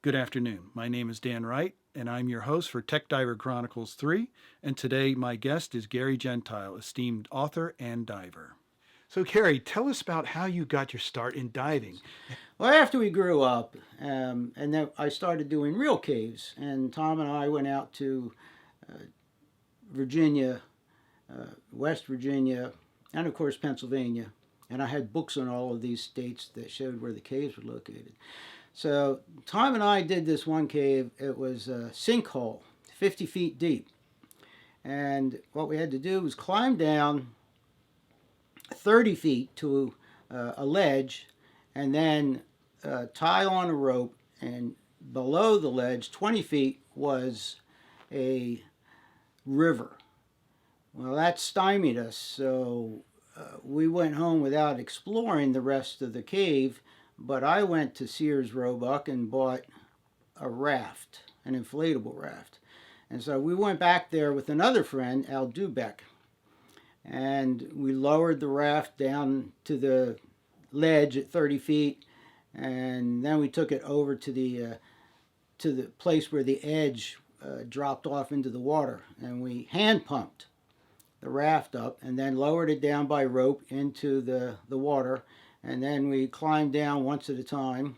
Good afternoon. My name is Dan Wright, and I'm your host for TechDiver Chronicles 3. And today, my guest is Gary Gentile, esteemed author and diver. So, Gary, tell us about how you got your start in diving. Well, after we grew up, and then I started doing real caves, and Tom and I went out to Virginia, West Virginia, and of course Pennsylvania. And I had books on all of these states that showed where the caves were located. So Tom and I did this one cave. It was a sinkhole, 50 feet deep. And what we had to do was climb down 30 feet to a ledge and then tie on a rope. And below the ledge, 20 feet, was a river. Well, that stymied us, so we went home without exploring the rest of the cave. But I went to Sears Roebuck and bought a raft, an inflatable raft. And so we went back there with another friend, Al Dubeck, and we lowered the raft down to the ledge at 30 feet, and then we took it over to the place where the edge dropped off into the water, and we hand pumped the raft up and then lowered it down by rope into the water, and then we climbed down once at a time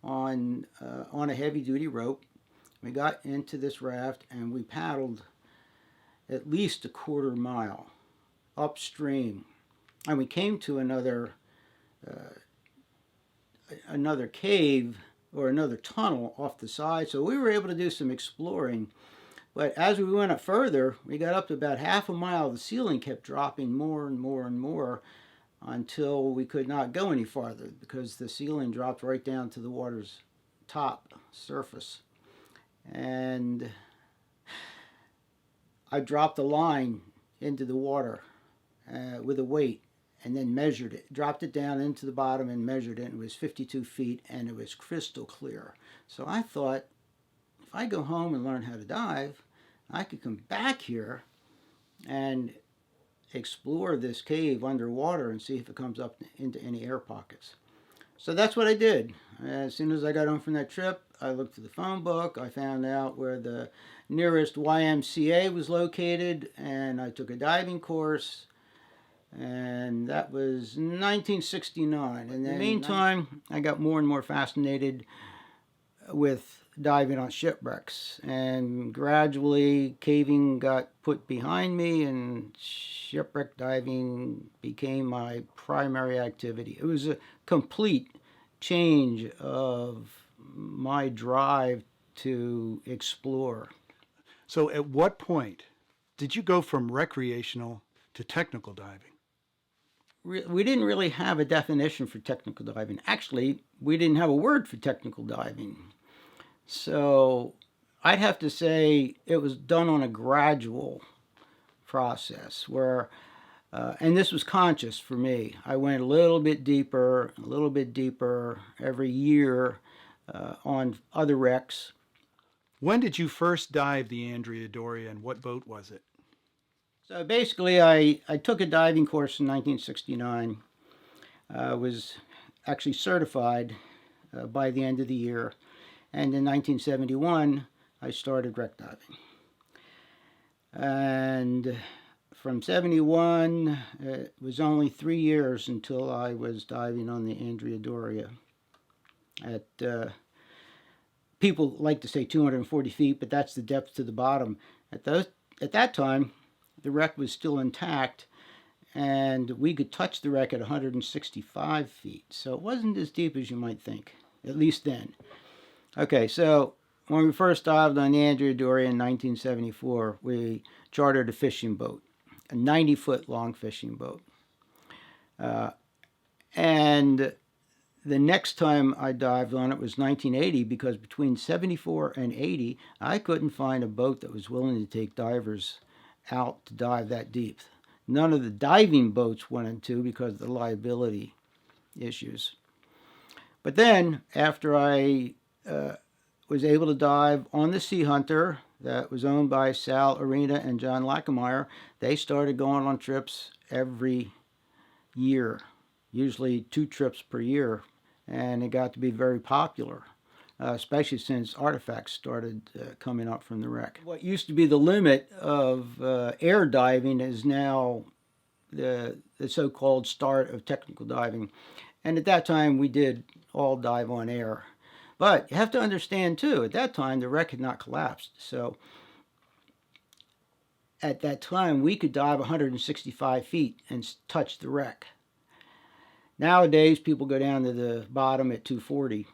on a heavy duty rope. We got into this raft and we paddled at least a quarter mile upstream, and we came to another cave or another tunnel off the side, so we were able to do some exploring. But as we went up further, we got up to about half a mile. The ceiling kept dropping more and more and more until we could not go any farther because the ceiling dropped right down to the water's top surface. And I dropped a line into the water with a weight and then measured it, dropped it down into the bottom and measured it. It was 52 feet and it was crystal clear. So I thought, if I go home and learn how to dive, I could come back here and explore this cave underwater and see if it comes up into any air pockets. So that's what I did. As soon as I got home from that trip, I looked at the phone book. I found out where the nearest YMCA was located, and I took a diving course. And that was 1969. And in the meantime, I got more and more fascinated with diving on shipwrecks, and gradually caving got put behind me and shipwreck diving became my primary activity. It was a complete change of my drive to explore. So, at what point did you go from recreational to technical diving? We didn't really have a definition for technical diving. Actually, we didn't have a word for technical diving. So I'd have to say it was done on a gradual process where, and this was conscious for me. I went a little bit deeper every year on other wrecks. When did you first dive the Andrea Doria, and what boat was it? So basically, I took a diving course in 1969. I was actually certified by the end of the year. And in 1971, I started wreck diving. And from 71, it was only 3 years until I was diving on the Andrea Doria. At people like to say 240 feet, but that's the depth to the bottom. At that time, the wreck was still intact, and we could touch the wreck at 165 feet. So it wasn't as deep as you might think, at least then. Okay, so when we first dived on the Andrea Doria in 1974, we chartered a fishing boat, a 90-foot long fishing boat. And the next time I dived on it was 1980, because between 74 and 80, I couldn't find a boat that was willing to take divers out to dive that deep. None of the diving boats wanted to because of the liability issues. But then, after I was able to dive on the Sea Hunter that was owned by Sal Arena and John Lackameyer, they started going on trips every year, usually 2 trips per year, and it got to be very popular. especially since artifacts started coming up from the wreck. What used to be the limit of air diving is now the so-called start of technical diving. And at that time, we did all dive on air. But you have to understand, too, at that time, the wreck had not collapsed. So at that time, we could dive 165 feet and touch the wreck. Nowadays, people go down to the bottom at 240,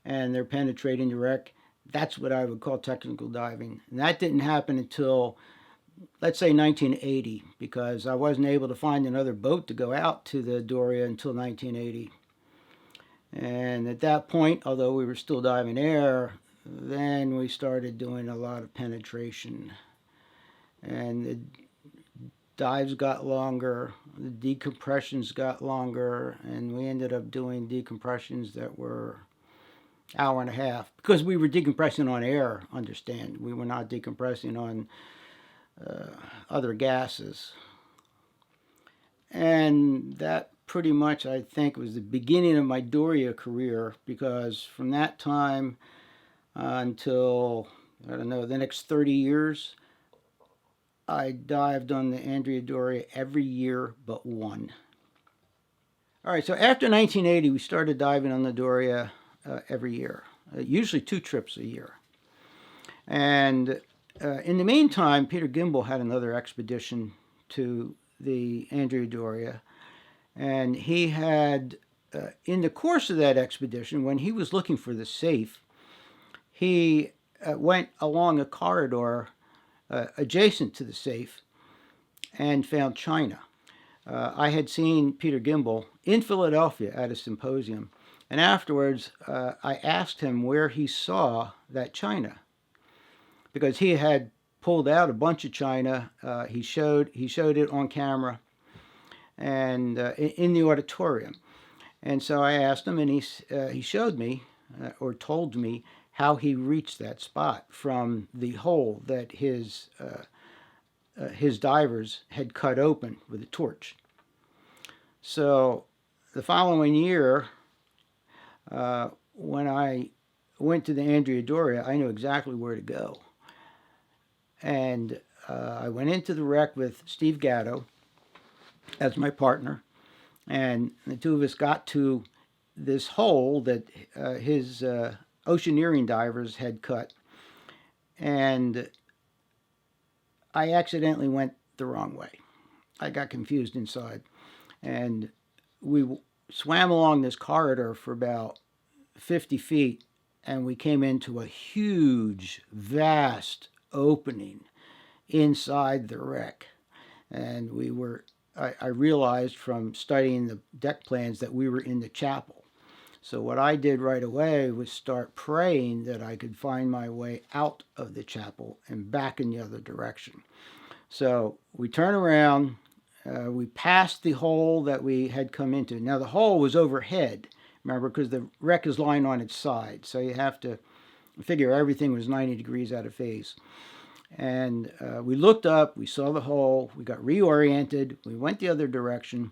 and they're penetrating the wreck. That's what I would call technical diving. And that didn't happen until, let's say, 1980, because I wasn't able to find another boat to go out to the Doria until 1980. And at that point, although we were still diving air, then we started doing a lot of penetration. And the dives got longer, the decompressions got longer, and we ended up doing decompressions that were hour and a half, because we were decompressing on air, understand. We were not decompressing on other gases. And that pretty much, I think, was the beginning of my Doria career, because from that time until, I don't know, the next 30 years, I dived on the Andrea Doria every year but one. All right, so after 1980, we started diving on the Doria every year, usually 2 trips a year. And in the meantime, Peter Gimbel had another expedition to the Andrea Doria, and he had, in the course of that expedition, when he was looking for the safe, he went along a corridor adjacent to the safe and found china. I had seen Peter Gimbel in Philadelphia at a symposium, and afterwards I asked him where he saw that china, because he had pulled out a bunch of china. He showed it on camera and in the auditorium. And so I asked him, and he showed me or told me how he reached that spot from the hole that his divers had cut open with a torch. So the following year, when I went to the Andrea Doria, I knew exactly where to go. And I went into the wreck with Steve Gatto as my partner, and the two of us got to this hole that his oceaneering divers had cut, and I accidentally went the wrong way. I got confused inside, and we swam along this corridor for about 50 feet, and we came into a huge, vast opening inside the wreck. And I realized from studying the deck plans that we were in the chapel. So what I did right away was start praying that I could find my way out of the chapel and back in the other direction. So we turn around, we passed the hole that we had come into. Now the hole was overhead, remember, because the wreck is lying on its side. So you have to figure everything was 90 degrees out of phase. And we looked up, we saw the hole, we got reoriented, we went the other direction,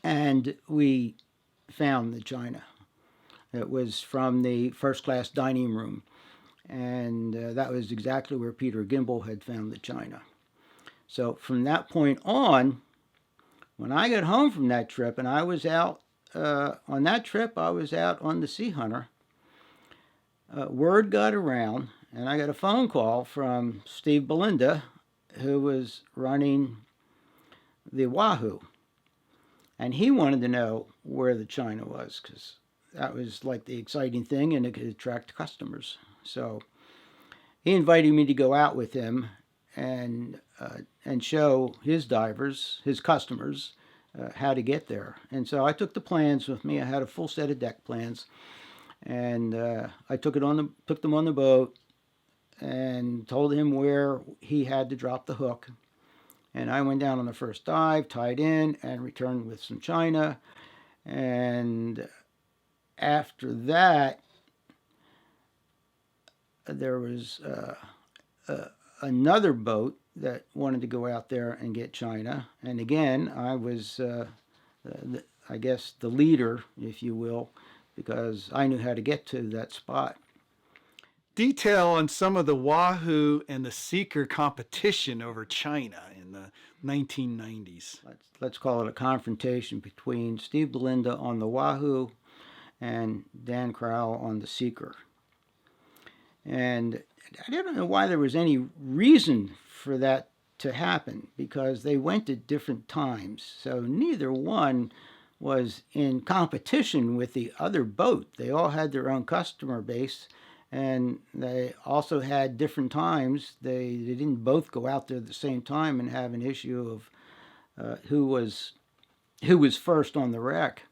and we found the china. It was from the first-class dining room, and that was exactly where Peter Gimbel had found the china. So from that point on, when I got home from that trip, and I was out, on that trip, I was out on the Sea Hunter, word got around, and I got a phone call from Steve Belinda, who was running the Wahoo. And he wanted to know where the china was, because that was like the exciting thing, and it could attract customers. So he invited me to go out with him and show his divers, his customers, how to get there. And so I took the plans with me. I had a full set of deck plans, and I took them on the boat and told him where he had to drop the hook. And I went down on the first dive, tied in, and returned with some china. And after that, there was another boat that wanted to go out there and get china. And again, I was, I guess, the leader, if you will, because I knew how to get to that spot. Detail on some of the Wahoo and the Seeker competition over China in the 1990s. Let's call it a confrontation between Steve Belinda on the Wahoo and Dan Crowell on the Seeker. And I don't know why there was any reason for that to happen, because they went at different times. So neither one was in competition with the other boat. They all had their own customer base, and they also had different times. They didn't both go out there at the same time and have an issue of who was first on the wreck.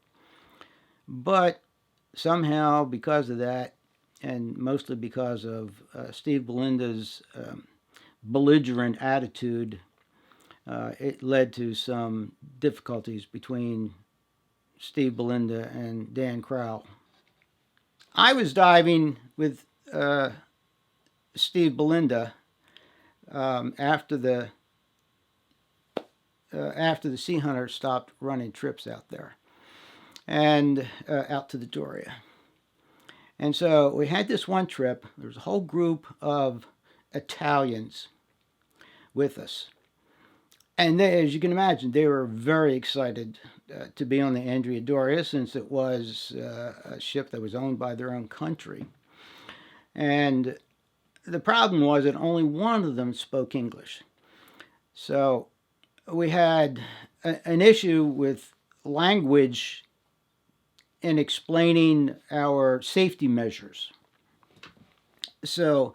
But somehow, because of that, and mostly because of Steve Belinda's belligerent attitude, it led to some difficulties between Steve Belinda and Dan Crowell. I was diving with Steve Belinda after the Sea Hunter stopped running trips out there and out to the Doria. And so we had this one trip. There was a whole group of Italians with us. And they, as you can imagine, they were very excited to be on the Andrea Doria, since it was a ship that was owned by their own country. And the problem was that only one of them spoke English. So we had an issue with language in explaining our safety measures. So,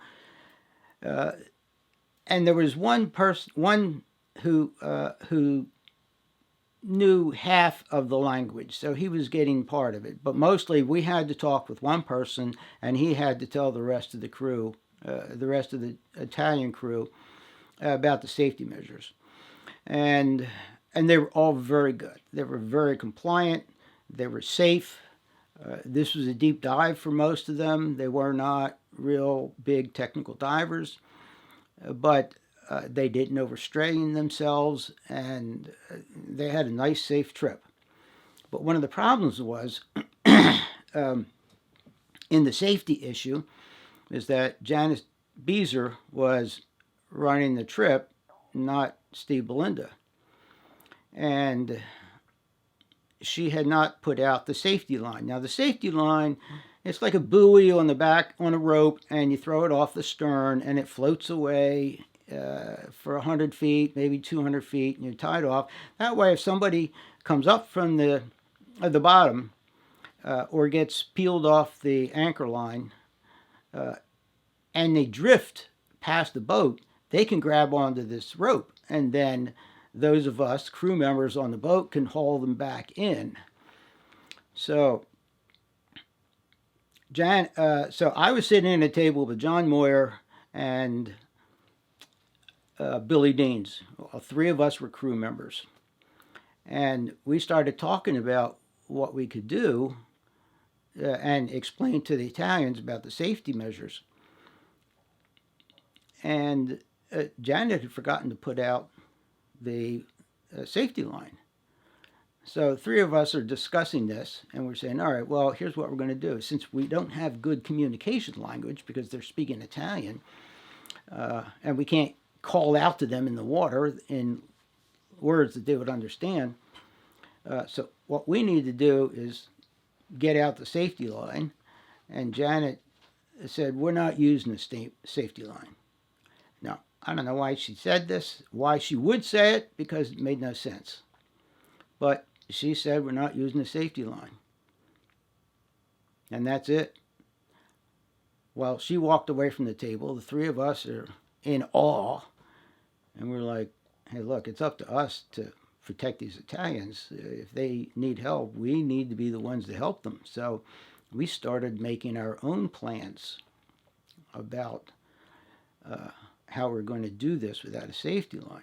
and there was one who knew half of the language, so he was getting part of it. But mostly we had to talk with one person, and he had to tell the rest of the crew, the rest of the Italian crew, about the safety measures. And they were all very good. They were very compliant. They were safe. This was a deep dive for most of them. They were not real big technical divers, but they didn't overstrain themselves, and they had a nice, safe trip. But one of the problems was, in the safety issue, is that Janice Beezer was running the trip, not Steve Belinda. And she had not put out the safety line. Now, the safety line, it's like a buoy on the back on a rope, and you throw it off the stern, and it floats away for 100 feet, maybe 200 feet, and you tie it off. That way, if somebody comes up from the bottom or gets peeled off the anchor line and they drift past the boat, they can grab onto this rope, and then those of us, crew members on the boat, can haul them back in. So, so I was sitting at a table with John Moyer and Billy Deans. All three of us were crew members. And we started talking about what we could do and explain to the Italians about the safety measures. And Janet had forgotten to put out the safety line. So three of us are discussing this, and we're saying, all right, well, here's what we're going to do. Since we don't have good communication language because they're speaking Italian, and we can't call out to them in the water in words that they would understand, so what we need to do is get out the safety line. And Janet said, we're not using the safety line. Now, I don't know why she said this, why she would say it, because it made no sense. But she said, we're not using the safety line. And that's it. Well, she walked away from the table. The three of us are in awe. And we're like, hey, look, it's up to us to protect these Italians. If they need help, we need to be the ones to help them. So we started making our own plans about how we're going to do this without a safety line.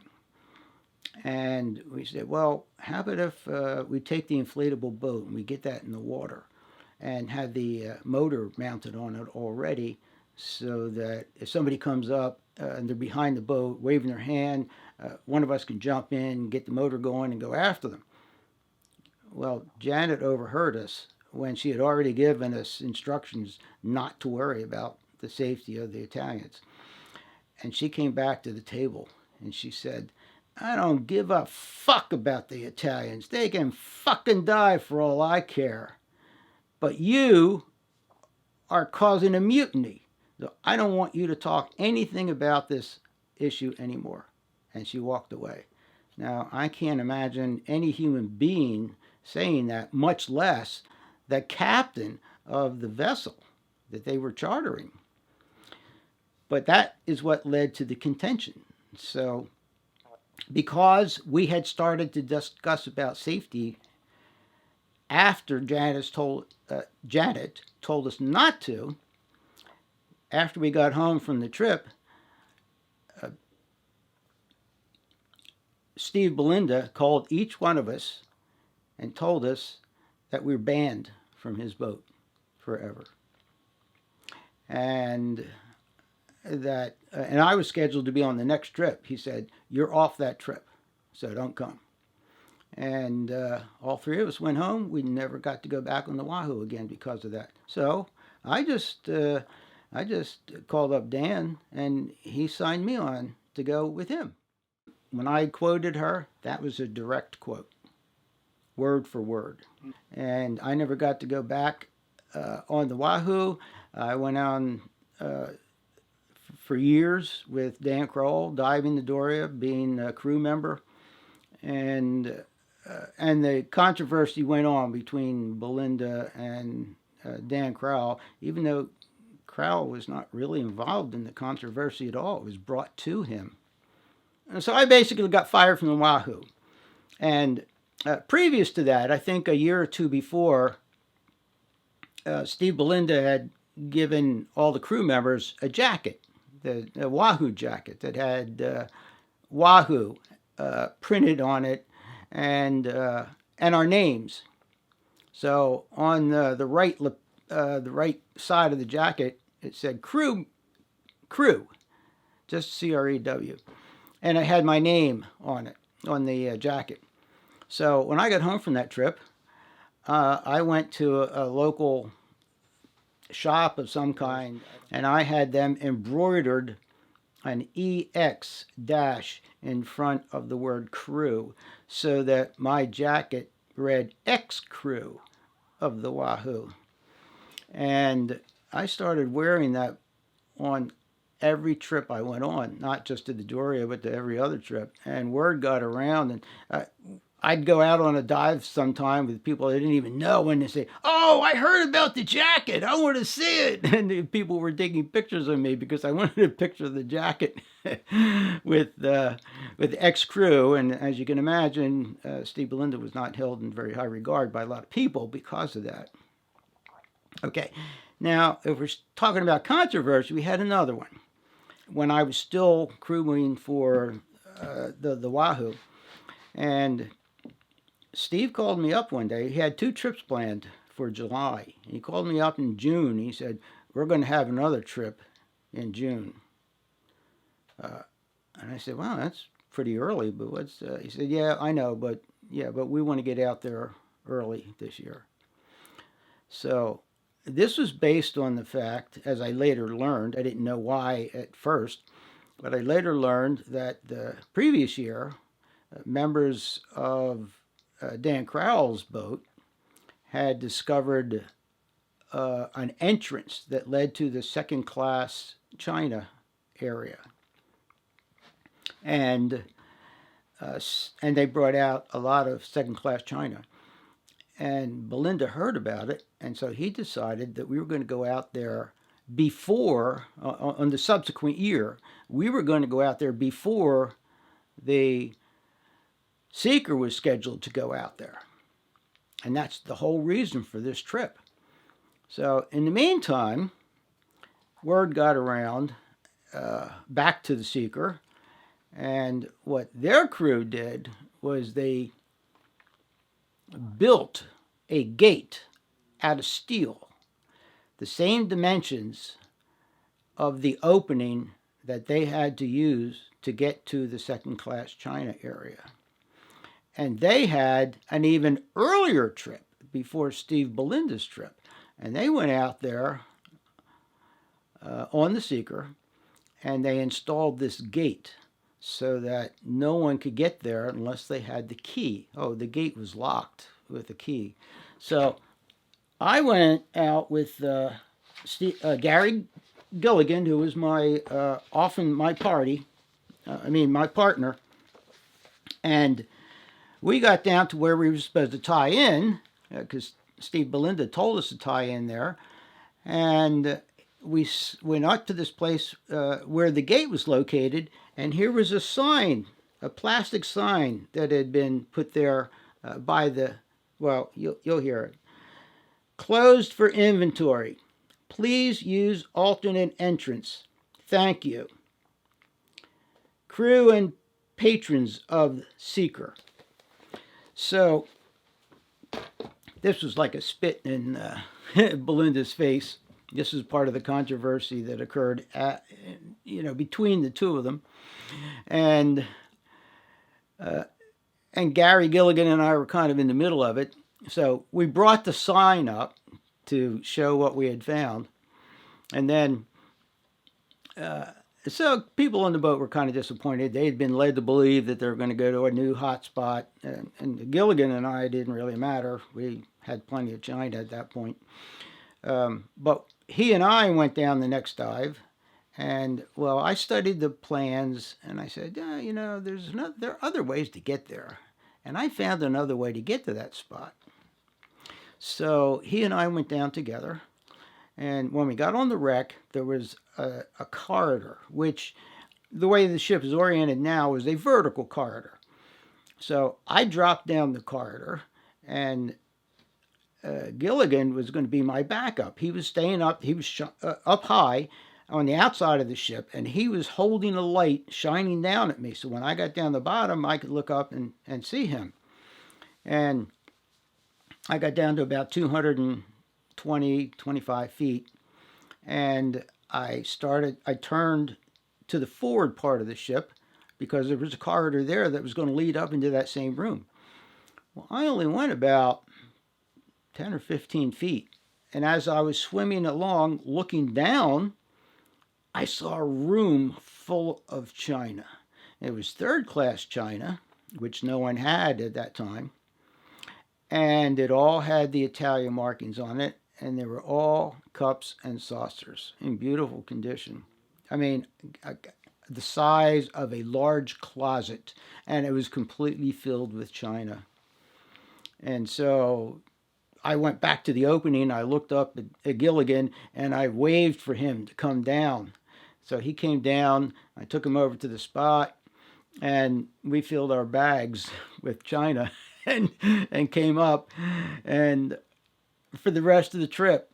And we said, well, how about if we take the inflatable boat and we get that in the water and have the motor mounted on it already, so that if somebody comes up and they're behind the boat waving their hand, one of us can jump in, get the motor going, and go after them. Well, Janet overheard us when she had already given us instructions not to worry about the safety of the Italians. And she came back to the table and she said, I don't give a fuck about the Italians. They can fucking die for all I care. But you are causing a mutiny. So I don't want you to talk anything about this issue anymore. And she walked away. Now, I can't imagine any human being saying that, much less the captain of the vessel that they were chartering. But that is what led to the contention. So, because we had started to discuss about safety after Janet told us not to, after we got home from the trip, Steve Belinda called each one of us and told us that we were banned from his boat forever. And I was scheduled to be on the next trip. He said, you're off that trip, so don't come. And all three of us went home. We never got to go back on the Wahoo again because of that. So I just called up Dan, and he signed me on to go with him. When I quoted her, that was a direct quote, word for word. And I never got to go back on the Wahoo. I went on for years with Dan Kroll, diving the Doria, being a crew member. And the controversy went on between Belinda and Dan Crowell, even though Crowell was not really involved in the controversy at all. It was brought to him. And so I basically got fired from the Wahoo. And previous to that, I think a year or two before, Steve Belinda had given all the crew members a jacket, the Wahoo jacket that had Wahoo printed on it, and our names. So on the right side of the jacket, it said crew, just CREW, and it had my name on it, on the jacket. So when I got home from that trip, I went to a local shop of some kind, and I had them embroidered an EX dash in front of the word crew, so that my jacket read X crew of the Wahoo. And I started wearing that on every trip I went on, not just to the Doria, but to every other trip. And word got around, and I'd go out on a dive sometime with people I didn't even know, and they say, oh, I heard about the jacket. I want to see it. And the people were taking pictures of me because I wanted a picture of the jacket with X crew. And as you can imagine, Steve Belinda was not held in very high regard by a lot of people because of that. Okay, now if we're talking about controversy, we had another one. When I was still crewing for the Wahoo, and Steve called me up one day. He had 2 trips planned for July. He called me up in June. He said, we're going to have another trip in June. And I said, well, that's pretty early, but what's... He said, yeah, I know, but we want to get out there early this year. So this was based on the fact, as I later learned, I didn't know why at first, but I later learned that the previous year, members of Dan Crowell's boat had discovered an entrance that led to the second-class China area. And they brought out a lot of second-class China. And Belinda heard about it, and so he decided that we were going to go out there before, on the subsequent year, we were going to go out there before the Seeker was scheduled to go out there. And that's the whole reason for this trip. So in the meantime, word got around back to the Seeker, and what their crew did was they built a gate out of steel, the same dimensions of the opening that they had to use to get to the second-class China area. And they had an even earlier trip. before Steve Belinda's trip. And they went out there on the Seeker, and they installed this gate so that no one could get there unless they had the key. Oh, the gate was locked with a key. So I went out with Gary Gilligan, who was my often my my partner, and we got down to where we were supposed to tie in, because Steve Belinda told us to tie in there, and we went up to this place where the gate was located, and here was a sign, a plastic sign that had been put there by the, well, you'll hear it. Closed for inventory. Please use alternate entrance. Thank you. Crew and patrons of Seeker. So this was like a spit in Belinda's face. This is part of the controversy that occurred between the two of them. And Gary Gilligan and I were kind of in the middle of it. So we brought the sign up to show what we had found. And then, so people on the boat were kind of disappointed. They had been led to believe that they were going to go to a new hotspot. And Gilligan and I didn't really matter. We had plenty of China at that point. But he and I went down the next dive. And, well, I studied the plans, and I said, there are other ways to get there. And I found another way to get to that spot. So he and I went down together, and when we got on the wreck, there was a corridor, which the way the ship is oriented now is a vertical corridor. So I dropped down the corridor, and Gilligan was going to be my backup. He was staying up, he was up high on the outside of the ship, and he was holding a light shining down at me. So when I got down the bottom, I could look up and see him. And I got down to about 25 feet, and I turned to the forward part of the ship because there was a corridor there that was going to lead up into that same room. Well, I only went about 10 or 15 feet, and as I was swimming along, looking down, I saw a room full of china. It was third-class china, which no one had at that time. And it all had the Italian markings on it, and they were all cups and saucers in beautiful condition. I mean, the size of a large closet, and it was completely filled with china. And so I went back to the opening, I looked up at Gilligan, and I waved for him to come down. So he came down, I took him over to the spot, and we filled our bags with china. And came up, and for the rest of the trip,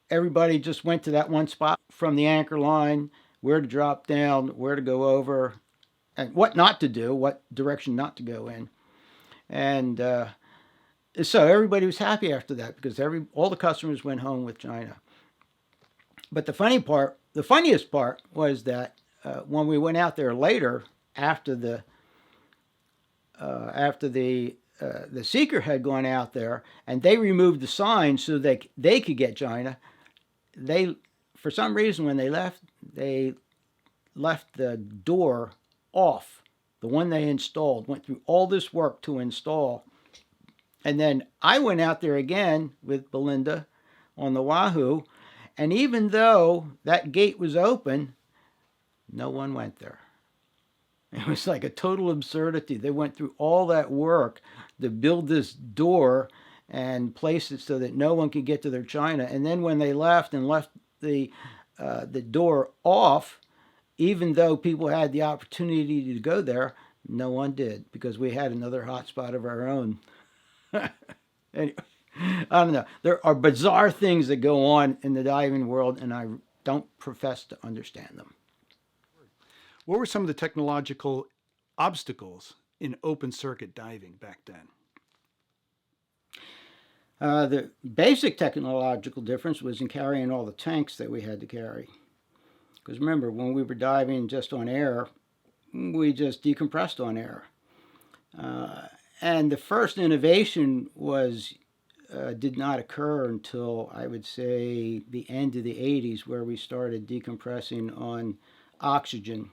everybody just went to that one spot from the anchor line, where to drop down, where to go over, and what not to do, what direction not to go in. And so everybody was happy after that because all the customers went home with china. But the funniest part was that when we went out there later, after the Seeker had gone out there and they removed the sign so that they could get china, for some reason when they left the door off. The one they installed, went through all this work to install. And then I went out there again with Belinda on the Wahoo, and even though that gate was open, no one went there. It was like a total absurdity. They went through all that work to build this door and place it so that no one could get to their china. And then when they left the door off, even though people had the opportunity to go there, no one did because we had another hotspot of our own. Anyway, I don't know. There are bizarre things that go on in the diving world, and I don't profess to understand them. What were some of the technological obstacles in open circuit diving back then? The basic technological difference was in carrying all the tanks that we had to carry. Because remember, when we were diving just on air, we just decompressed on air. And the first innovation was did not occur until, I would say, the end of the 80s, where we started decompressing on oxygen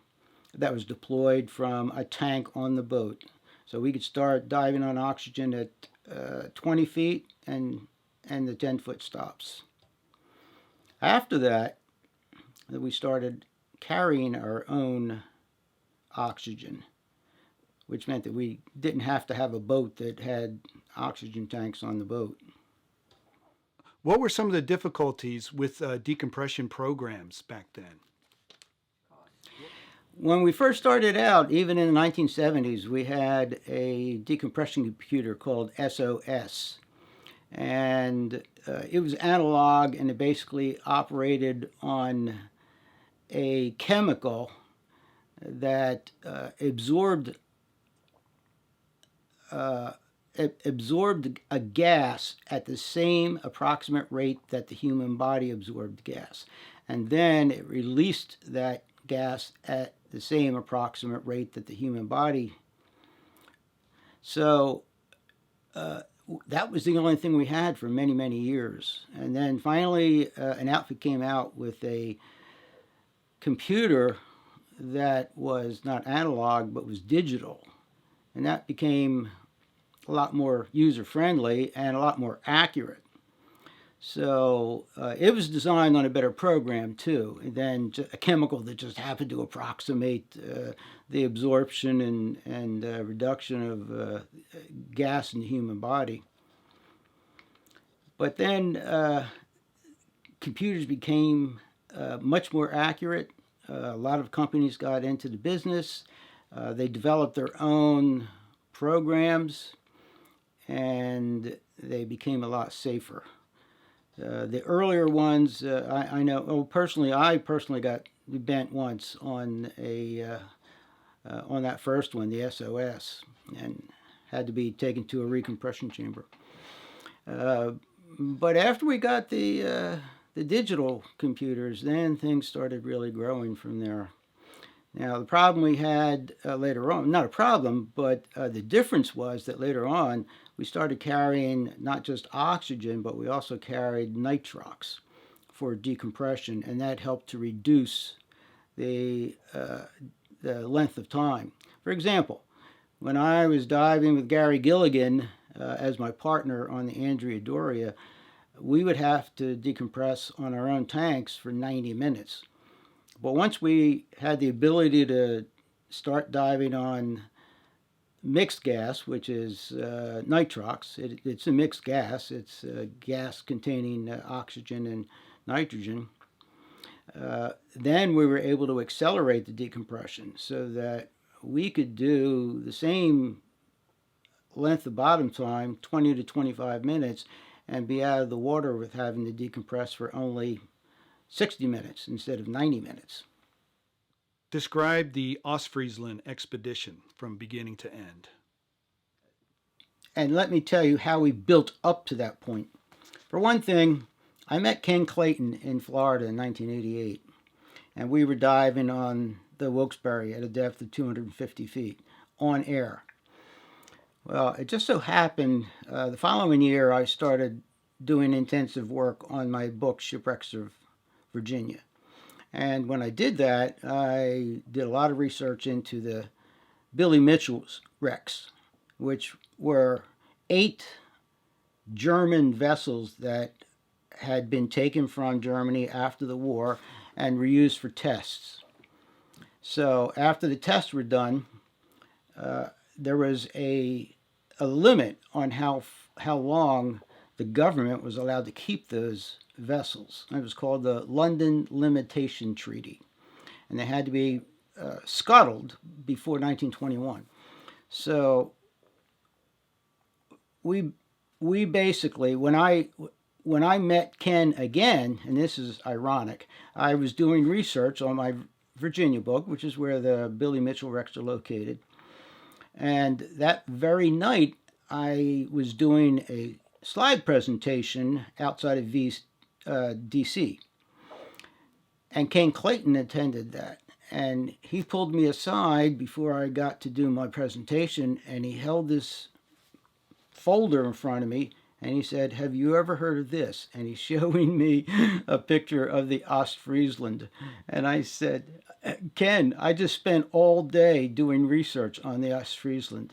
that was deployed from a tank on the boat. So we could start diving on oxygen at 20 feet and the 10-foot stops. After that, we started carrying our own oxygen, which meant that we didn't have to have a boat that had oxygen tanks on the boat. What were some of the difficulties with decompression programs back then? When we first started out, even in the 1970s, we had a decompression computer called SOS. And it was analog, and it basically operated on a chemical that absorbed a gas at the same approximate rate that the human body absorbed gas. And then it released that gas at the same approximate rate that the human body. So that was the only thing we had for many, many years. And then finally, an outfit came out with a computer that was not analog but was digital. And that became a lot more user-friendly and a lot more accurate. So it was designed on a better program too than a chemical that just happened to approximate the absorption and reduction of gas in the human body. But then computers became much more accurate. A lot of companies got into the business. They developed their own programs, and they became a lot safer. The earlier ones, I know. Oh, I personally got bent once on on that first one, the SOS, and had to be taken to a recompression chamber. But after we got the digital computers, then things started really growing from there. Now, the problem we had later on, not a problem, but the difference was that later on we started carrying not just oxygen, but we also carried nitrox for decompression, and that helped to reduce the length of time. For example, when I was diving with Gary Gilligan as my partner on the Andrea Doria, we would have to decompress on our own tanks for 90 minutes. But once we had the ability to start diving on mixed gas, which is nitrox, it's a mixed gas. It's a gas containing oxygen and nitrogen. Then we were able to accelerate the decompression so that we could do the same length of bottom time, 20 to 25 minutes, and be out of the water with having to decompress for only 60 minutes instead of 90 minutes. Describe the Ostfriesland expedition from beginning to end. And let me tell you how we built up to that point. For one thing, I met Ken Clayton in Florida in 1988, and we were diving on the Wilkes-Barre at a depth of 250 feet on air. Well, it just so happened the following year I started doing intensive work on my book, Shipwrecks of Virginia. And when I did that, I did a lot of research into the Billy Mitchell's wrecks, which were 8 German vessels that had been taken from Germany after the war and were used for tests. So after the tests were done, there was a limit on how long the government was allowed to keep those vessels. It was called the London Limitation Treaty, and they had to be scuttled before 1921. So we basically, when I met Ken again, and this is ironic, I was doing research on my Virginia book, which is where the Billy Mitchell wrecks are located. And that very night, I was doing a slide presentation outside of DC. And Ken Clayton attended that. And he pulled me aside before I got to do my presentation, and he held this folder in front of me, and he said, "Have you ever heard of this?" And he's showing me a picture of the Ostfriesland. And I said, "Ken, I just spent all day doing research on the Ostfriesland."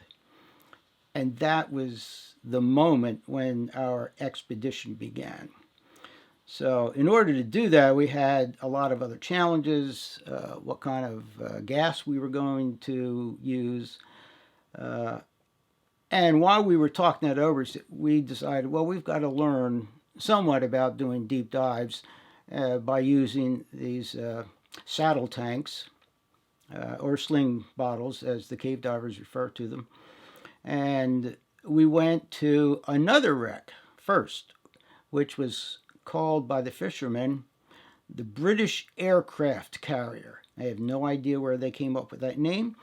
And that was the moment when our expedition began. So in order to do that, we had a lot of other challenges, what kind of gas we were going to use. And while we were talking that over, we decided, well, we've got to learn somewhat about doing deep dives by using these saddle tanks, or sling bottles, as the cave divers refer to them. And we went to another wreck first, which was called by the fishermen the British aircraft carrier. I have no idea where they came up with that name,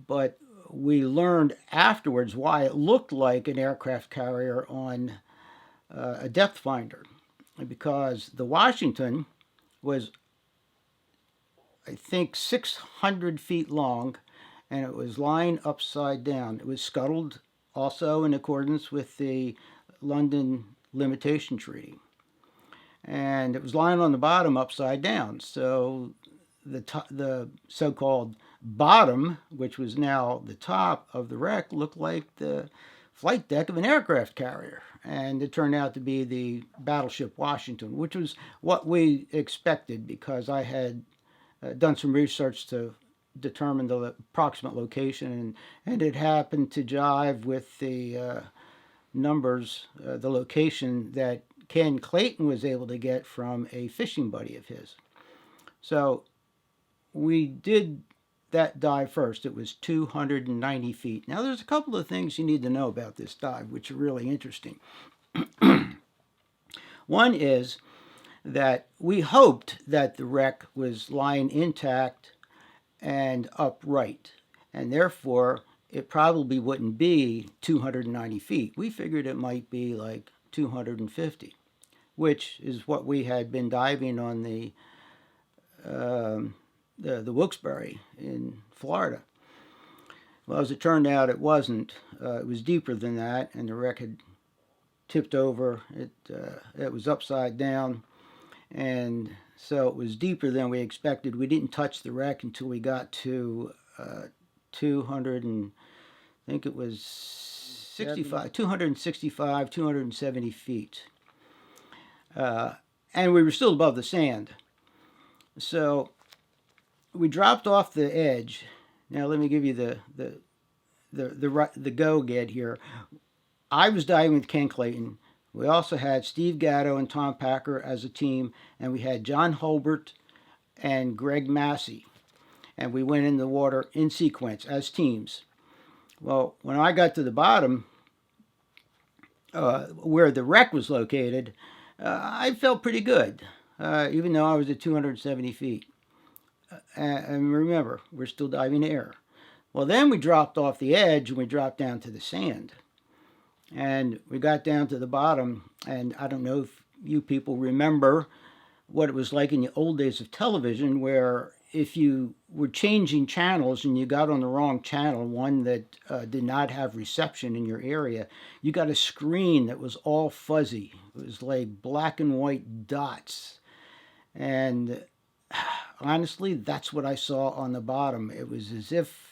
but we learned afterwards why it looked like an aircraft carrier on a depth finder, because the Washington was, I think, 600 feet long, and it was lying upside down. It was scuttled also in accordance with the London Limitation Treaty. And it was lying on the bottom upside down. So the so-called bottom, which was now the top of the wreck, looked like the flight deck of an aircraft carrier. And it turned out to be the battleship Washington, which was what we expected, because I had done some research to determine the approximate location, and it happened to jive with the numbers, the location that Ken Clayton was able to get from a fishing buddy of his. So we did that dive first. It was 290 feet. Now, there's a couple of things you need to know about this dive, which are really interesting. One is that we hoped that the wreck was lying intact and upright, and therefore it probably wouldn't be 290 feet. We figured it might be like 250, which is what we had been diving on the Wilkes-Barre in Florida. Well, as it turned out, it wasn't. It was deeper than that, and the wreck had tipped over. It was upside down, and so it was deeper than we expected. We didn't touch the wreck until we got to 200 and I think it was 265, 270 feet. And we were still above the sand. So we dropped off the edge. Now let me give you the go get here. I was diving with Ken Clayton. We also had Steve Gatto and Tom Packer as a team, and we had John Holbert and Greg Massey. And we went in the water in sequence as teams. Well, when I got to the bottom, where the wreck was located, I felt pretty good, even though I was at 270 feet. And remember, we're still diving air. Well, then we dropped off the edge and we dropped down to the sand. And we got down to the bottom, and I don't know if you people remember what it was like in the old days of television, where if you were changing channels and you got on the wrong channel, one that did not have reception in your area, you got a screen that was all fuzzy. It was like black and white dots. And honestly, that's what I saw on the bottom. It was as if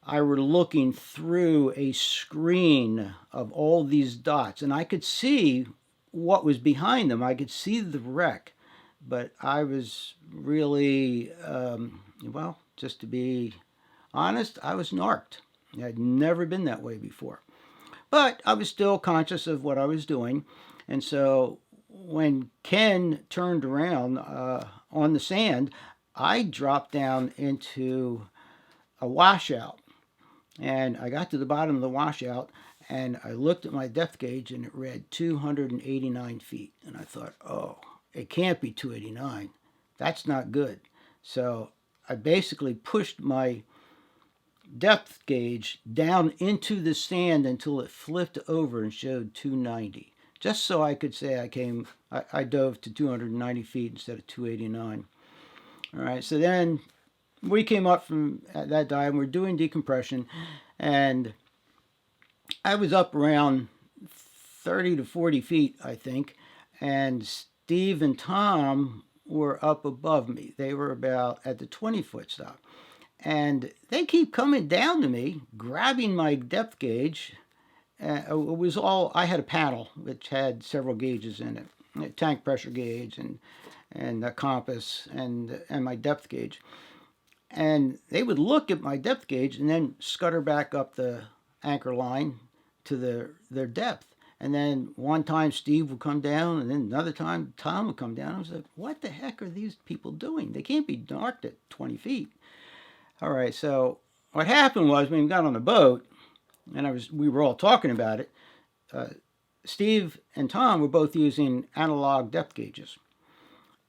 I were looking through a screen of all these dots, and I could see what was behind them. I could see the wreck, but I was really, well, just to be honest, I was narked. I'd never been that way before. But I was still conscious of what I was doing, and so when Ken turned around on the sand, I dropped down into a washout. And I got to the bottom of the washout, and I looked at my depth gauge, and it read 289 feet. And I thought, oh, it can't be 289. That's not good. So I basically pushed my depth gauge down into the sand until it flipped over and showed 290. Just so I could say I dove to 290 feet instead of 289. All right, so then we came up from that dive, and we're doing decompression, and I was up around 30 to 40 feet, I think, and Steve and Tom were up above me. They were about at the 20-foot stop. And they keep coming down to me, grabbing my depth gauge. It was all, I had a panel which had several gauges in it, a tank pressure gauge and a compass and my depth gauge. And they would look at my depth gauge and then scutter back up the anchor line to their depth. And then one time Steve would come down, and then another time Tom would come down. I was like, what the heck are these people doing? They can't be docked at 20 feet. All right, so what happened was when we got on the boat, and we were all talking about it, Steve and Tom were both using analog depth gauges.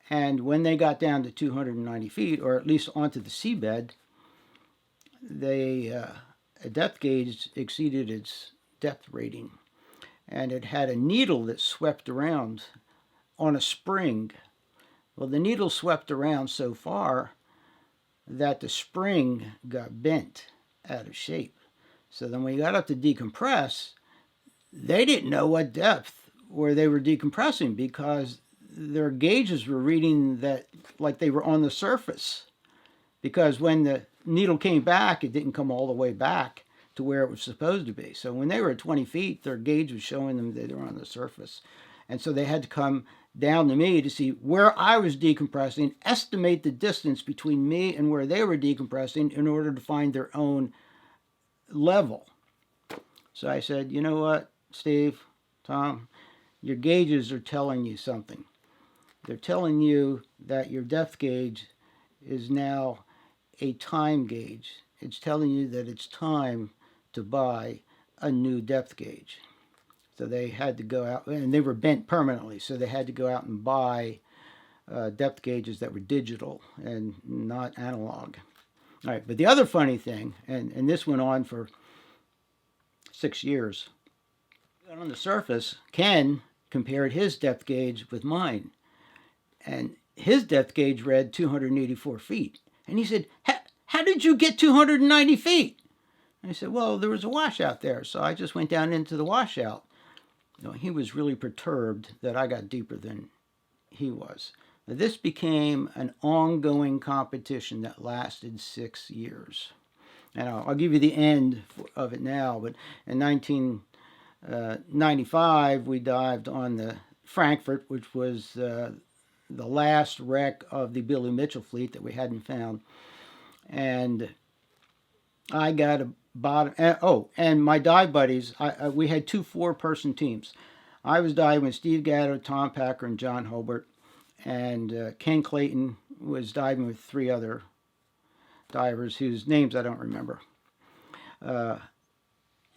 And when they got down to 290 feet, or at least onto the seabed, a depth gauge exceeded its depth rating. And it had a needle that swept around on a spring. Well, the needle swept around so far that the spring got bent out of shape. So then when we got up to decompress, they didn't know what depth where they were decompressing because their gauges were reading that like they were on the surface. Because when the needle came back, it didn't come all the way back to where it was supposed to be. So when they were at 20 feet, their gauge was showing them that they were on the surface. And so they had to come down to me to see where I was decompressing, estimate the distance between me and where they were decompressing in order to find their own level. So I said, you know what, Steve, Tom, your gauges are telling you something. They're telling you that your depth gauge is now a time gauge. It's telling you that it's time to buy a new depth gauge. So they had to go out, and they were bent permanently, so they had to go out and buy depth gauges that were digital and not analog. All right, but the other funny thing, and this went on for 6 years, on the surface, Ken compared his depth gauge with mine, and his depth gauge read 284 feet. And he said, how did you get 290 feet? And I said, well, there was a washout there, so I just went down into the washout. You know, he was really perturbed that I got deeper than he was. Now, this became an ongoing competition that lasted 6 years. And I'll give you the end of it now, but in 1995, we dived on the Frankfurt, which was the last wreck of the Billy Mitchell fleet that we hadn't found. And I got a bottom. And my dive buddies, we had 2 4-person teams. I was diving with Steve Gatto, Tom Packer, and John Hobart. And Ken Clayton was diving with 3 other divers whose names I don't remember.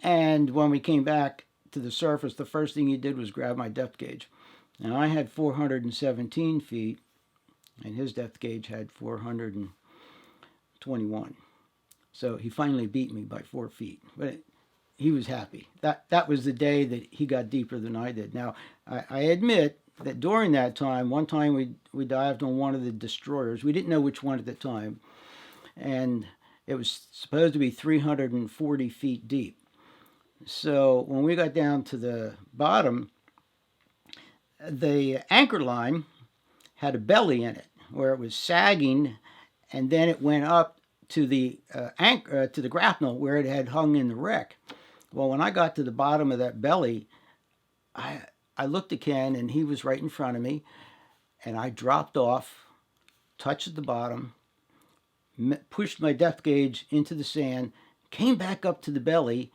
And when we came back to the surface, the first thing he did was grab my depth gauge. And I had 417 feet, and his depth gauge had 421. So he finally beat me by 4 feet. But he was happy. That was the day that he got deeper than I did. Now, I admit that during that time, one time we dived on one of the destroyers. We didn't know which one at the time. And it was supposed to be 340 feet deep. So when we got down to the bottom, the anchor line had a belly in it where it was sagging, and then it went up to the to the grapnel where it had hung in the wreck. Well, when I got to the bottom of that belly, I looked at Ken, and he was right in front of me, and I dropped off, touched the bottom, pushed my depth gauge into the sand, came back up to the belly,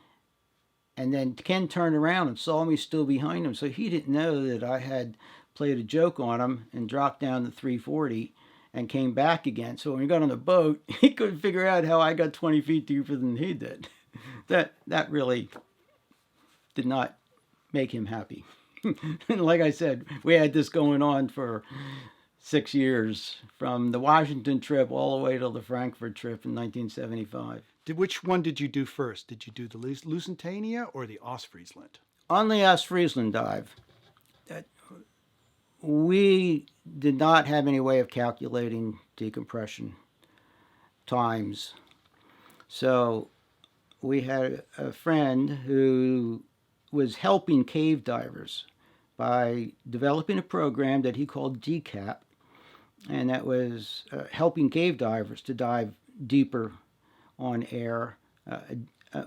and then Ken turned around and saw me still behind him, so he didn't know that I had played a joke on him and dropped down to 340 and came back again. So when we got on the boat, he couldn't figure out how I got 20 feet deeper than he did. That really did not make him happy. And like I said, we had this going on for 6 years, from the Washington trip all the way to the Frankfurt trip in 1975. Which one did you do first? Did you do the Lusitania or the Ostfriesland? On the Ostfriesland dive, we did not have any way of calculating decompression times. So we had a friend who was helping cave divers by developing a program that he called DCAP, and that was helping cave divers to dive deeper on air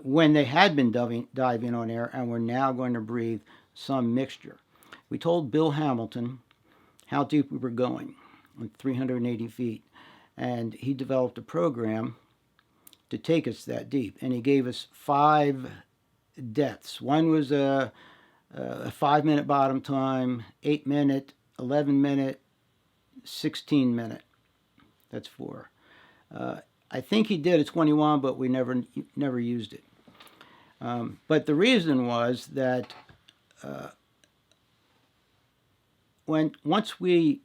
when they had been diving on air and were now going to breathe some mixture. We told Bill Hamilton how deep we were going, on 380 feet, and he developed a program to take us that deep, and he gave us 5 depths. One was a 5-minute bottom time, 8-minute, 11-minute, 16-minute. That's 4. I think he did a 21, but we never used it. But the reason was that once we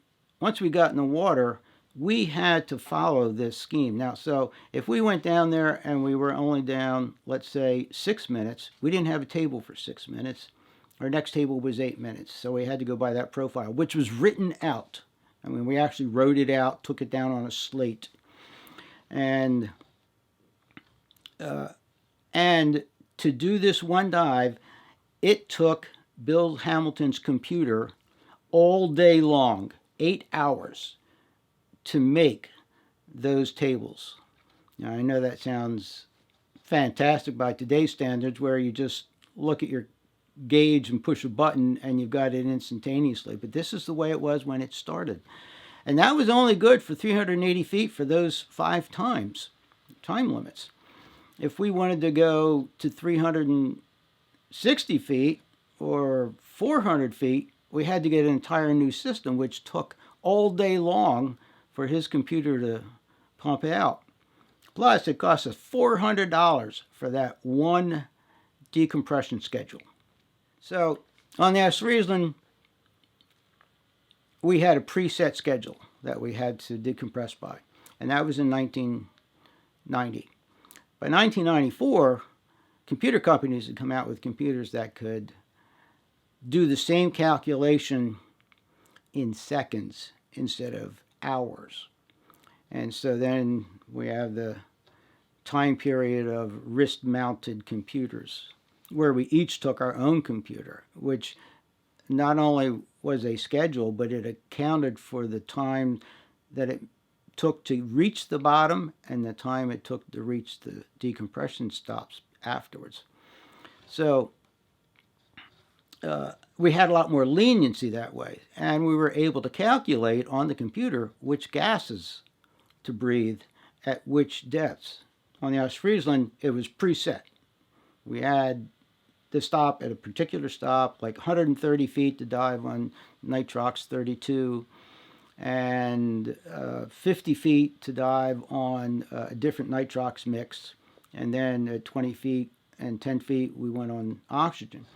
got in the water, we had to follow this scheme. Now, so if we went down there and we were only down, let's say, 6 minutes, we didn't have a table for 6 minutes. Our next table was 8 minutes, so we had to go by that profile, which was written out. I mean, we actually wrote it out, took it down on a slate. And to do this one dive, it took Bill Hamilton's computer all day long, 8 hours, to make those tables. Now, I know that sounds fantastic by today's standards, where you just look at your gauge and push a button and you've got it instantaneously. But this is the way it was when it started. And that was only good for 380 feet for those 5 time limits. If we wanted to go to 360 feet or 400 feet, we had to get an entire new system, which took all day long for his computer to pump out. Plus, it cost us $400 for that one decompression schedule. So, on the Ostfriesland, we had a preset schedule that we had to decompress by, and that was in 1990. By 1994, computer companies had come out with computers that could do the same calculation in seconds instead of hours. And so then we have the time period of wrist-mounted computers, where we each took our own computer, which not only was a schedule, but it accounted for the time that it took to reach the bottom and the time it took to reach the decompression stops afterwards. So we had a lot more leniency that way, and we were able to calculate on the computer which gases to breathe at which depths. On the Ostfriesland, it was preset. We had the stop at a particular stop, like 130 feet to dive on nitrox 32, and 50 feet to dive on a different nitrox mix, and then at 20 feet and 10 feet we went on oxygen.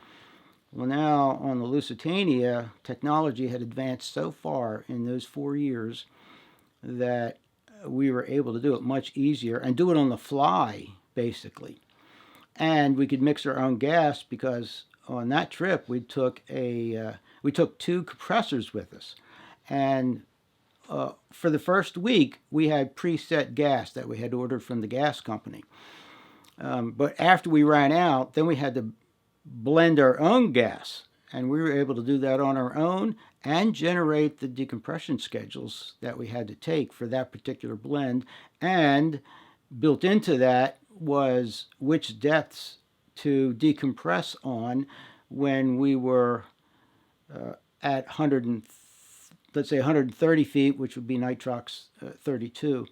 Well, now on the Lusitania, technology had advanced so far in those 4 years that we were able to do it much easier and do it on the fly, basically. And we could mix our own gas, because on that trip we took 2 compressors with us. And for the first week, we had preset gas that we had ordered from the gas company. But after we ran out, then we had to blend our own gas. And we were able to do that on our own and generate the decompression schedules that we had to take for that particular blend. And built into that was which depths to decompress on when we were at 130 feet, which would be nitrox 32,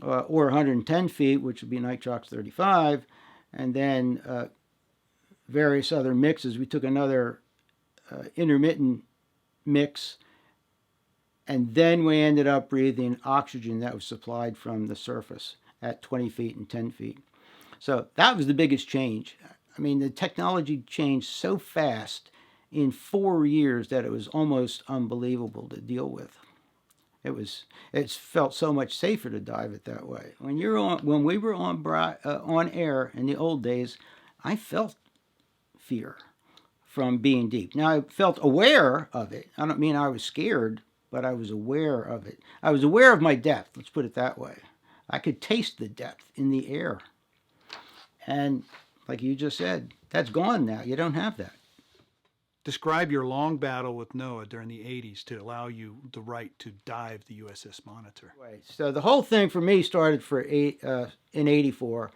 or 110 feet, which would be nitrox 35, and then various other mixes. We took another intermittent mix, and then we ended up breathing oxygen that was supplied from the surface at 20 feet and 10 feet. So that was the biggest change. I mean, the technology changed so fast in 4 years that it was almost unbelievable to deal with. It felt so much safer to dive it that way. When we were on air in the old days, I felt fear from being deep. Now, I felt aware of it. I don't mean I was scared, but I was aware of it. I was aware of my depth, let's put it that way. I could taste the depth in the air. And like you just said, that's gone now. You don't have that. Describe your long battle with NOAA during the 80s to allow you the right to dive the USS Monitor. Right. So the whole thing for me started in '84.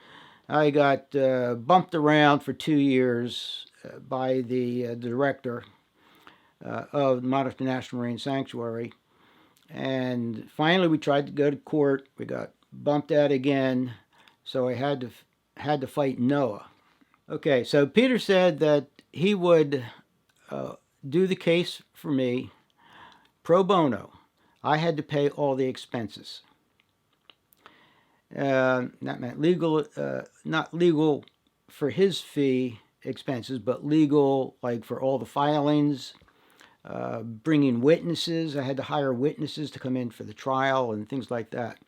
I got bumped around for 2 years by the director of the Monitor National Marine Sanctuary. And finally we tried to go to court. We got bumped out again. So I had to fight NOAA. Okay, so Peter said that he would do the case for me pro bono. I had to pay all the expenses. That meant legal, not legal for his fee expenses, but legal like for all the filings, bringing witnesses. I had to hire witnesses to come in for the trial and things like that.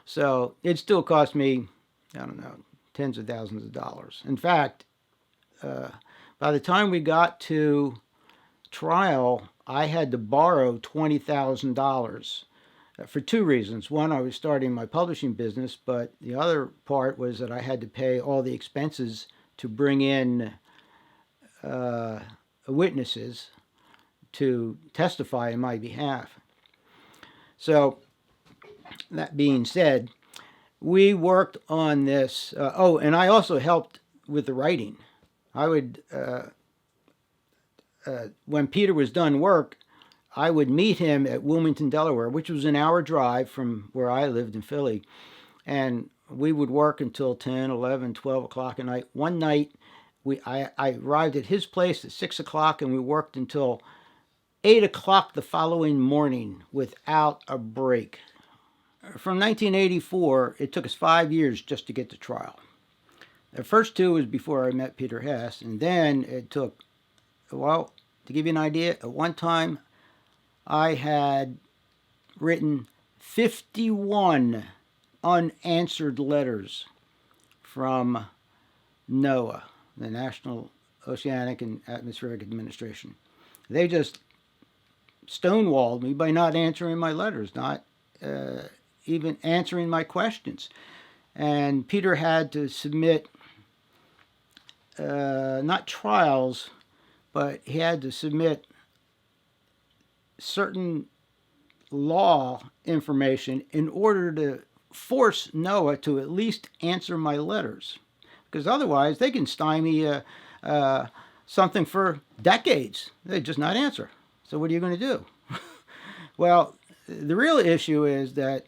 So it still cost me, I don't know, tens of thousands of dollars. In fact, by the time we got to trial, I had to borrow $20,000 for two reasons. One, I was starting my publishing business, but the other part was that I had to pay all the expenses to bring in witnesses to testify in my behalf. So, that being said, we worked on this. And I also helped with the writing. I would, when Peter was done work, I would meet him at Wilmington, Delaware, which was an hour drive from where I lived in Philly. And we would work until 10, 11, 12 o'clock at night. One night, I arrived at his place at 6 o'clock, and we worked until 8 o'clock the following morning without a break. From 1984, it took us 5 years just to get to trial. The first two was before I met Peter Hess, and then it took, well, to give you an idea, at one time I had written 51 unanswered letters from NOAA, the National Oceanic and Atmospheric Administration. They just stonewalled me by not answering my letters, not even answering my questions. And Peter had to submit not trials, but he had to submit certain law information in order to force NOAA to at least answer my letters. Because otherwise, they can stymie something for decades. They just not answer. So what are you going to do? Well, the real issue is that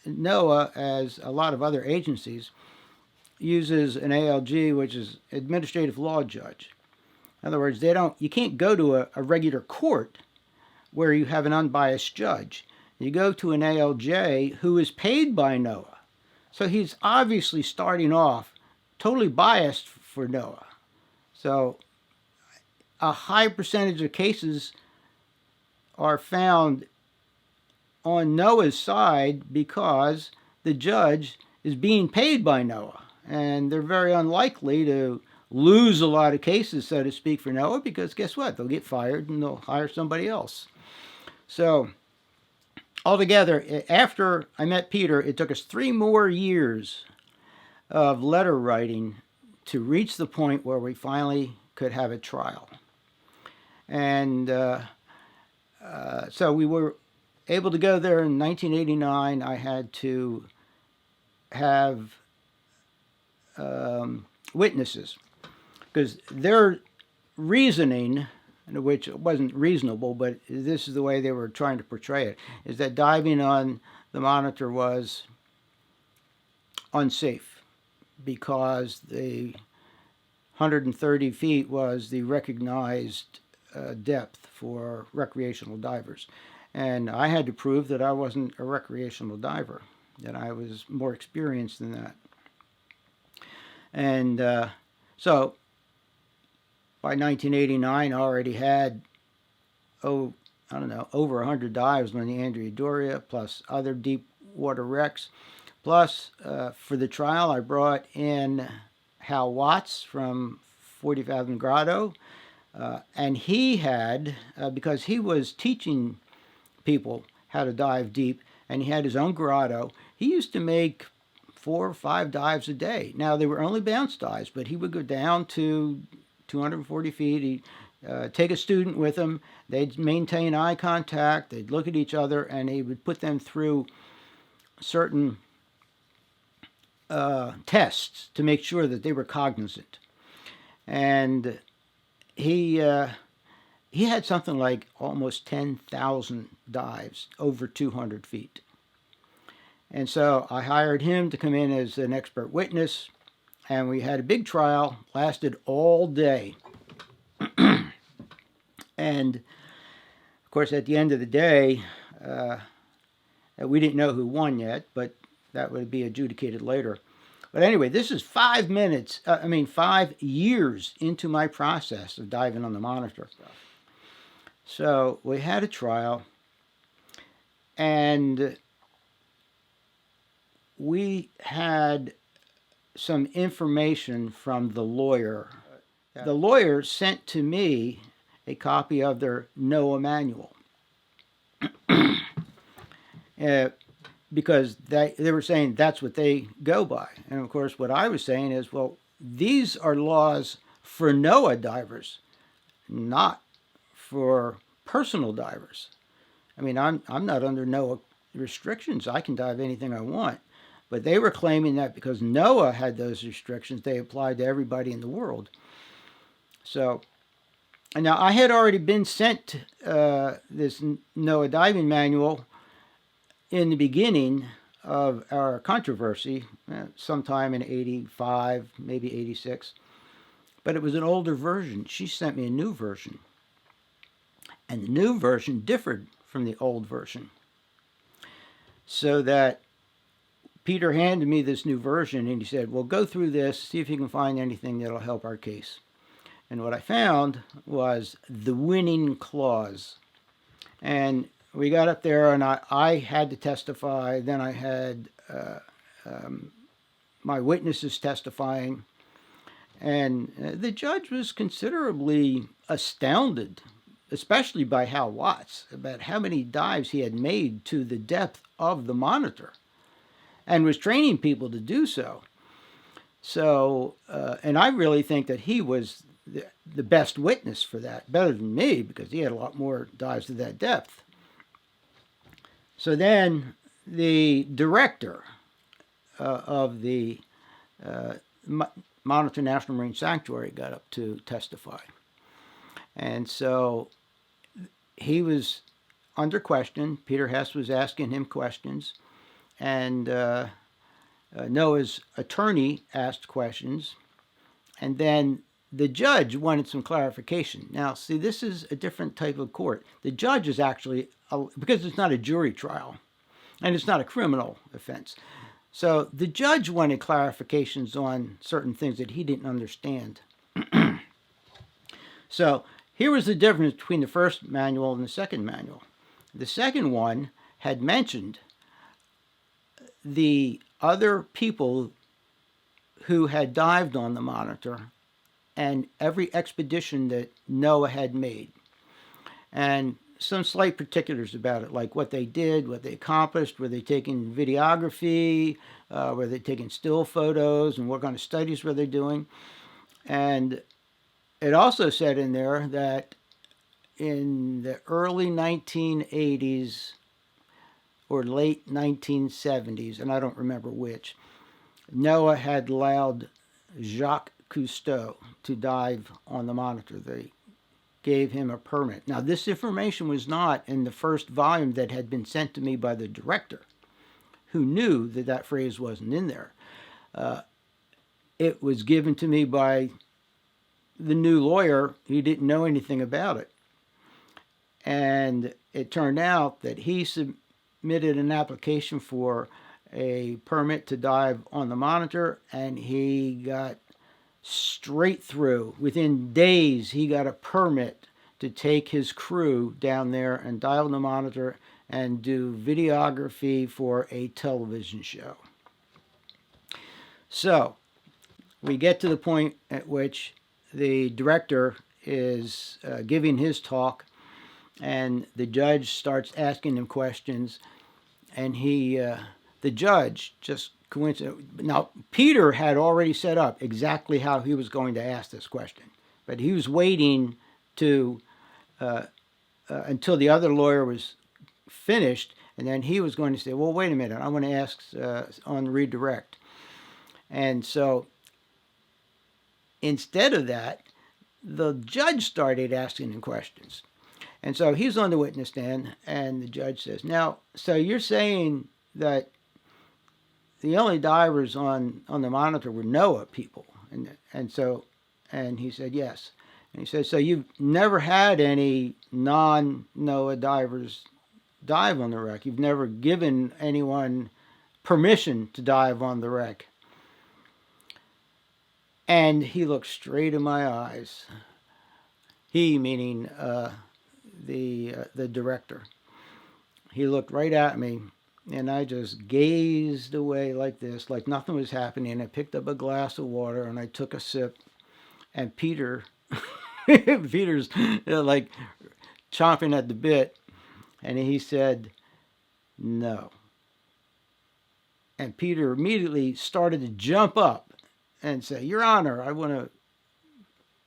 NOAA, as a lot of other agencies, uses an ALJ, which is administrative law judge. In other words, you can't go to a regular court where you have an unbiased judge. You go to an ALJ who is paid by NOAA. So he's obviously starting off totally biased for NOAA. So a high percentage of cases are found on NOAA's side because the judge is being paid by NOAA. And they're very unlikely to lose a lot of cases, so to speak, for NOAA, because guess what? They'll get fired and they'll hire somebody else. So altogether, after I met Peter, it took us 3 more years of letter writing to reach the point where we finally could have a trial. And so we were able to go there in 1989. I had to have witnesses because their reasoning, which wasn't reasonable, but this is the way they were trying to portray it, is that diving on the Monitor was unsafe because the 130 feet was the recognized depth for recreational divers. And I had to prove that I wasn't a recreational diver, that I was more experienced than that. And so by 1989, I already had, over 100 dives on the Andrea, Doria, plus other deep water wrecks. Plus, for the trial, I brought in Hal Watts from 40,000 Grotto. And he had, because he was teaching people how to dive deep, and he had his own grotto, he used to make 4 or 5 dives a day. Now, they were only bounce dives, but he would go down to 240 feet. He'd take a student with him. They'd maintain eye contact. They'd look at each other, and he would put them through certain tests to make sure that they were cognizant. And he had something like almost 10,000 dives over 200 feet. And so I hired him to come in as an expert witness, and we had a big trial, lasted all day. And, of course, at the end of the day, we didn't know who won yet, but that would be adjudicated later. But anyway, this is 5 years into my process of diving on the monitor. So we had a trial, and we had some information from the lawyer. The lawyer sent to me a copy of their NOAA manual. Because they were saying that's what they go by. And of course, what I was saying is, well, these are laws for NOAA divers, not for personal divers. I mean, I'm not under NOAA restrictions. I can dive anything I want. But they were claiming that because NOAA had those restrictions, they applied to everybody in the world. So, and now I had already been sent this NOAA diving manual in the beginning of our controversy, sometime in 85, maybe 86. But it was an older version. She sent me a new version. And the new version differed from the old version. So that Peter handed me this new version, and he said, well, go through this, see if you can find anything that'll help our case. And what I found was the winning clause. And we got up there, and I had to testify. Then I had my witnesses testifying. And the judge was considerably astounded, especially by Hal Watts, about how many dives he had made to the depth of the monitor, and was training people to do so. So, and I really think that he was the best witness for that, better than me, because he had a lot more dives to that depth. So then the director of the Monitor National Marine Sanctuary got up to testify. And so he was under question. Peter Hess was asking him questions. And Noah's attorney asked questions. And then the judge wanted some clarification. Now, see, this is a different type of court. The judge is actually, because it's not a jury trial, and it's not a criminal offense. So the judge wanted clarifications on certain things that he didn't understand. So here was the difference between the first manual and the second manual. The second one had mentioned the other people who had dived on the monitor and every expedition that NOAA had made, and some slight particulars about it, like what they did, what they accomplished, were they taking videography, were they taking still photos, and what kind of studies were they doing. And it also said in there that in the early 1980s or late 1970s, and I don't remember which, NOAA had allowed Jacques Cousteau to dive on the monitor. They gave him a permit. Now, this information was not in the first volume that had been sent to me by the director, who knew that that phrase wasn't in there. It was given to me by the new lawyer. He didn't know anything about it. And it turned out that he submitted an application for a permit to dive on the monitor, and he got straight through. Within days, he got a permit to take his crew down there and dive on the monitor and do videography for a television show. So we get to the point at which the director is giving his talk, and the judge starts asking him questions, and the judge just coincidence. Now, Peter had already set up exactly how he was going to ask this question, but he was waiting to until the other lawyer was finished, and then he was going to say, well, wait a minute, I want to ask on redirect. And so instead of that, the judge started asking him questions. And so he's on the witness stand, and the judge says, now, so you're saying that the only divers on the monitor were Noah people? And he said, yes. And he said, so you've never had any non-Noah divers dive on the wreck? You've never given anyone permission to dive on the wreck? And he looked straight in my eyes. He, meaning the director. He looked right at me, and I just gazed away like this, like nothing was happening. I picked up a glass of water, and I took a sip. And Peter's like chomping at the bit, and he said, no. And Peter immediately started to jump up and say, Your Honor, I want to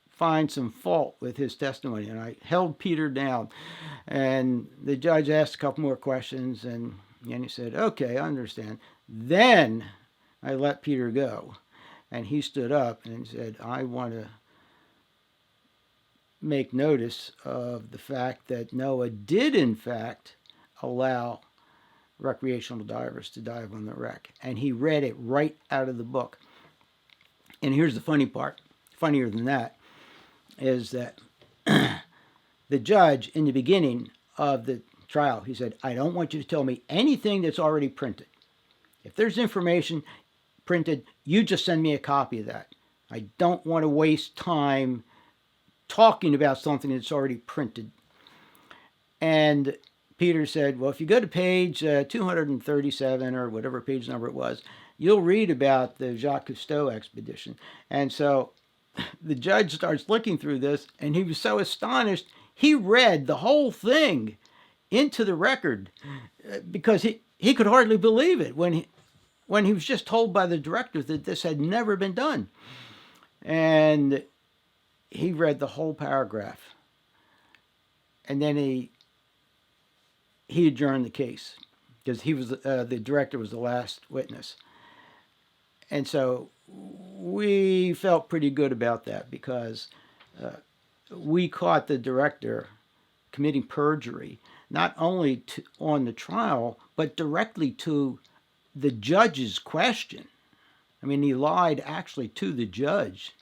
find some fault with his testimony. And I held Peter down. And the judge asked a couple more questions, and he said, okay, I understand. Then I let Peter go. And he stood up and said, I want to make notice of the fact that Noah did, in fact, allow recreational divers to dive on the wreck. And he read it right out of the book. And here's the funny part, funnier than that, is that the judge, in the beginning of the trial, he said, I don't want you to tell me anything that's already printed. If there's information printed, you just send me a copy of that. I don't want to waste time talking about something that's already printed. And Peter said, well, if you go to page 237 or whatever page number it was, you'll read about the Jacques Cousteau expedition. And so the judge starts looking through this, and he was so astonished, he read the whole thing into the record because he could hardly believe it when he was just told by the director that this had never been done. And he read the whole paragraph. And then he adjourned the case because he was the director was the last witness. And so we felt pretty good about that because we caught the director committing perjury, not only on the trial, but directly to the judge's question. I mean, he lied actually to the judge